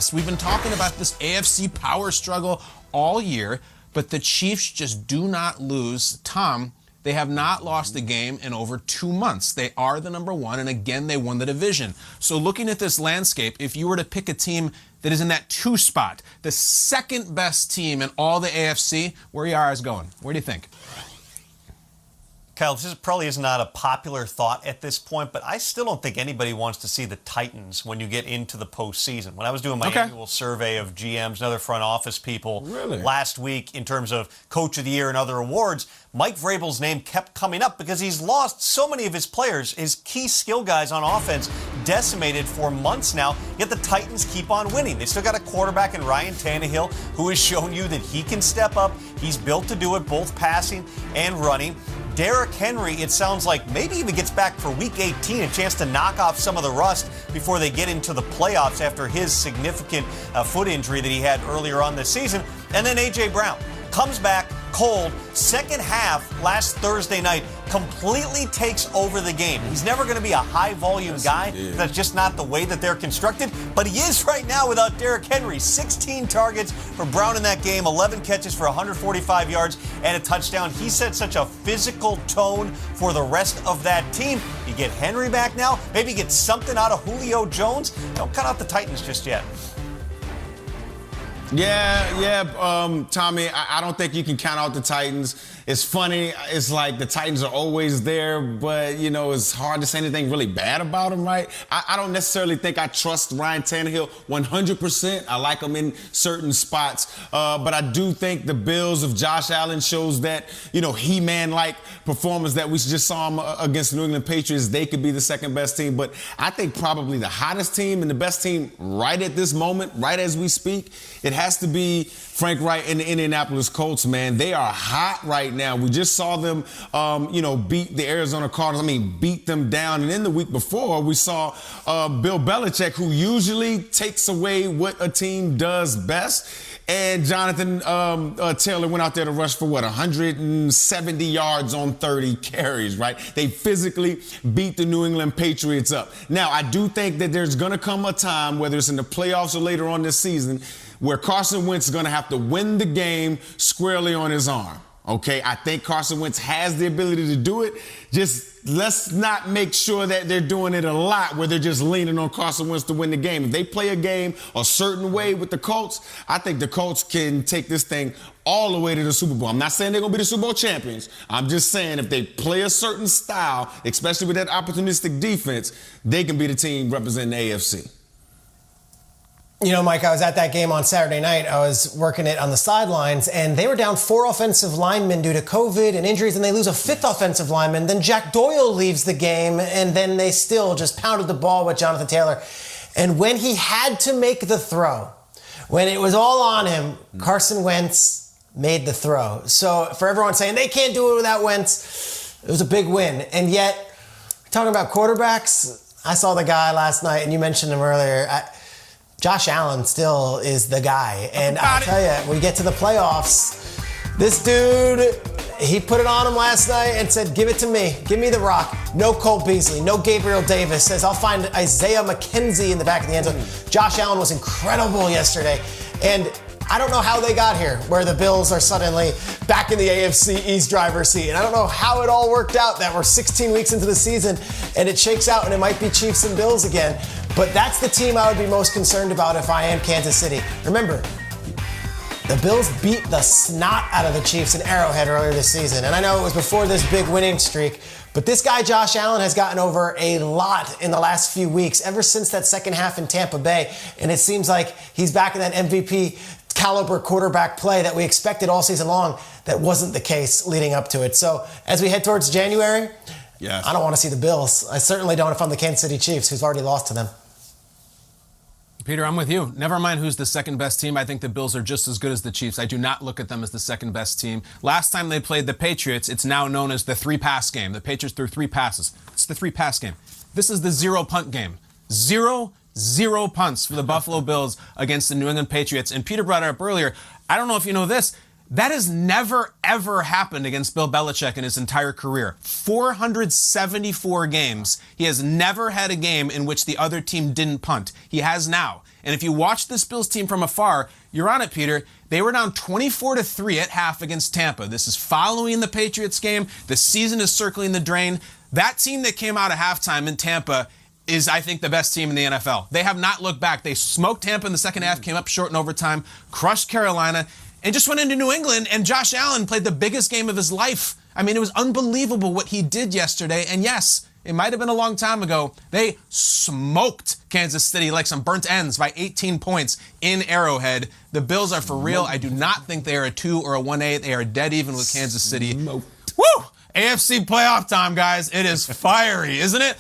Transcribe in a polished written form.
Yes, we've been talking about this AFC power struggle all year, but the Chiefs just do not lose. Tom, they have not lost a game in over 2 months. They are the number one, and again, they won the division. So looking at this landscape, if you were to pick a team that is in that 2 spot, the second best team in all the AFC, where are your eyes going? Where do you think? Kyle, this probably is not a popular thought at this point, but I still don't think anybody wants to see the Titans when you get into the postseason. When I was doing my annual survey of GMs and other front office people last week in terms of Coach of the Year and other awards, Mike Vrabel's name kept coming up because he's lost so many of his players, his key skill guys on offense, decimated for months now, yet the Titans keep on winning. They still got a quarterback in Ryan Tannehill who has shown you that he can step up. He's built to do it, both passing and running. Derrick Henry, it sounds like maybe even gets back for Week 18, a chance to knock off some of the rust before they get into the playoffs after his significant foot injury that he had earlier on this season. And then A.J. Brown comes back cold. Second half last Thursday night completely takes over the game. He's never going to be a high-volume guy. That's just not the way that they're constructed. But he is right now without Derrick Henry. 16 targets for Brown in that game, 11 catches for 145 yards and a touchdown. He set such a physical tone for the rest of that team. You get Henry back now. Maybe get something out of Julio Jones. Don't cut out the Titans just yet. Tommy, I don't think you can count out the Titans. It's funny. It's like the Titans are always there, but, you know, it's hard to say anything really bad about them, right? I don't necessarily think I trust Ryan Tannehill 100%. I like him in certain spots, but I do think the Bills of Josh Allen shows that, you know, He-Man-like performance that we just saw him against the New England Patriots. They could be the second best team, but I think probably the hottest team and the best team right at this moment, right as we speak, it has to be Frank Wright and the Indianapolis Colts, man. They are hot right now. We just saw them, beat the Arizona Cardinals. Beat them down. And then the week before, we saw Bill Belichick, who usually takes away what a team does best. And Jonathan Taylor went out there to rush for, 170 yards on 30 carries, right? They physically beat the New England Patriots up. Now, I do think that there's going to come a time, whether it's in the playoffs or later on this season, where Carson Wentz is going to have to win the game squarely on his arm. Okay, I think Carson Wentz has the ability to do it. Just let's not make sure that they're doing it a lot where they're just leaning on Carson Wentz to win the game. If they play a game a certain way with the Colts, I think the Colts can take this thing all the way to the Super Bowl. I'm not saying they're going to be the Super Bowl champions. I'm just saying if they play a certain style, especially with that opportunistic defense, they can be the team representing the AFC. You know, Mike, I was at that game on Saturday night. I was working it on the sidelines, and they were down 4 offensive linemen due to COVID and injuries, and they lose a 5th offensive lineman. Then Jack Doyle leaves the game, and then they still just pounded the ball with Jonathan Taylor. And when he had to make the throw, when it was all on him, Carson Wentz made the throw. So for everyone saying they can't do it without Wentz, it was a big win. And yet, talking about quarterbacks, I saw the guy last night, and you mentioned him earlier. Josh Allen still is the guy. And I'll tell you, when we get to the playoffs, this dude, he put it on him last night and said, give it to me. Give me the rock. No Cole Beasley. No Gabriel Davis. Says, I'll find Isaiah McKenzie in the back of the end zone. Josh Allen was incredible yesterday. And I don't know how they got here, where the Bills are suddenly back in the AFC East driver's seat. And I don't know how it all worked out that we're 16 weeks into the season and it shakes out and it might be Chiefs and Bills again. But that's the team I would be most concerned about if I am Kansas City. Remember, the Bills beat the snot out of the Chiefs in Arrowhead earlier this season. And I know it was before this big winning streak, but this guy, Josh Allen, has gotten over a lot in the last few weeks, ever since that second half in Tampa Bay. And it seems like he's back in that MVP caliber quarterback play that we expected all season long. That wasn't the case leading up to it. So as we head towards January, I don't want to see the Bills. I certainly don't if I'm the Kansas City Chiefs, who's already lost to them. Peter, I'm with you. Never mind who's the second best team. I think the Bills are just as good as the Chiefs. I do not look at them as the second best team. Last time they played the Patriots, it's now known as the 3-pass game. The Patriots threw 3 passes. It's the 3-pass game. This is the 0-punt game. Zero punts for the Buffalo Bills against the New England Patriots. And Peter brought it up earlier. I don't know if you know this. That has never, ever happened against Bill Belichick in his entire career. 474 games. He has never had a game in which the other team didn't punt. He has now. And if you watch this Bills team from afar, you're on it, Peter. They were down 24-3 at half against Tampa. This is following the Patriots game. The season is circling the drain. That team that came out of halftime in Tampa is, I think, the best team in the NFL. They have not looked back. They smoked Tampa in the second half, came up short in overtime, crushed Carolina, and just went into New England, and Josh Allen played the biggest game of his life. I mean, it was unbelievable what he did yesterday. And yes, it might have been a long time ago. They smoked Kansas City like some burnt ends by 18 points in Arrowhead. The Bills are for real. I do not think they are a 2 or a 1-8. They are dead even with Kansas City. Woo! AFC playoff time, guys. It is fiery, isn't it?